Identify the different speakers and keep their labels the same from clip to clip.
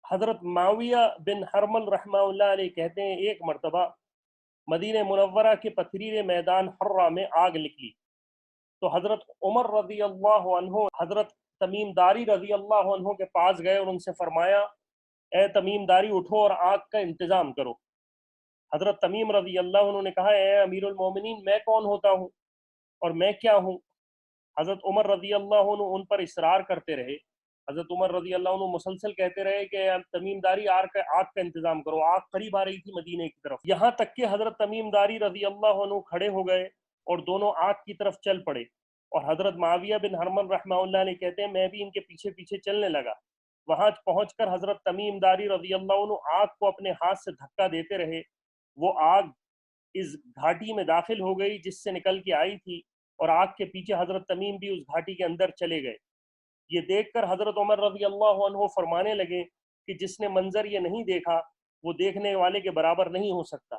Speaker 1: حضرت معاویہ بن حرمل رحمہ اللہ علیہ کہتے ہیں ایک مرتبہ مدینہ منورہ کے پتھریلے میدان حرہ میں آگ نکلی تو حضرت عمر رضی اللہ عنہ حضرت تمیم داری رضی اللہ عنہ کے پاس گئے اور ان سے فرمایا اے تمیم داری اٹھو اور آگ کا انتظام کرو۔ حضرت تمیم رضی اللہ عنہ نے کہا اے امیر المومنین میں کون ہوتا ہوں اور میں کیا ہوں؟ حضرت عمر رضی اللہ عنہ ان پر اصرار کرتے رہے۔ حضرت عمر رضی اللہ عنہ مسلسل کہتے رہے کہ تمیم داری آگ کا انتظام کرو، آگ قریب آ رہی تھی مدینے کی طرف، یہاں تک کہ حضرت تمیم داری رضی اللہ عنہ کھڑے ہو گئے اور دونوں آگ کی طرف چل پڑے، اور حضرت معاویہ بن حرمل رحمہ اللہ علیہ کہتے ہیں میں بھی ان کے پیچھے پیچھے چلنے لگا۔ وہاں پہنچ کر حضرت تمیم داری رضی اللہ عنہ آگ کو اپنے ہاتھ سے دھکا دیتے رہے، وہ آگ اس گھاٹی میں داخل ہو گئی جس سے نکل کے آئی تھی، اور آگ کے پیچھے حضرت تمیم بھی اس گھاٹی کے اندر چلے گئے۔ یہ دیکھ کر حضرت عمر رضی اللہ عنہ فرمانے لگے کہ جس نے منظر یہ نہیں دیکھا وہ دیکھنے والے کے برابر نہیں ہو سکتا،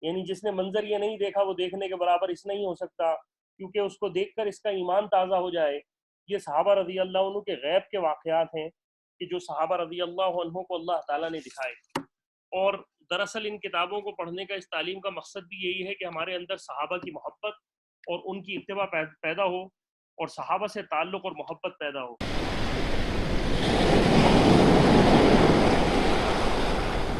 Speaker 1: یعنی جس نے منظر یہ نہیں دیکھا وہ دیکھنے کے برابر اس نہیں ہو سکتا، کیونکہ اس کو دیکھ کر اس کا ایمان تازہ ہو جائے۔ یہ صحابہ رضی اللہ عنہ کے غیب کے واقعات ہیں کہ جو صحابہ رضی اللہ عنہ کو اللہ تعالیٰ نے دکھائے، اور دراصل ان کتابوں کو پڑھنے کا، اس تعلیم کا مقصد بھی یہی ہے کہ ہمارے اندر صحابہ کی محبت اور ان کی اتباع پیدا ہو، اور صحابہ سے تعلق اور محبت پیدا ہو۔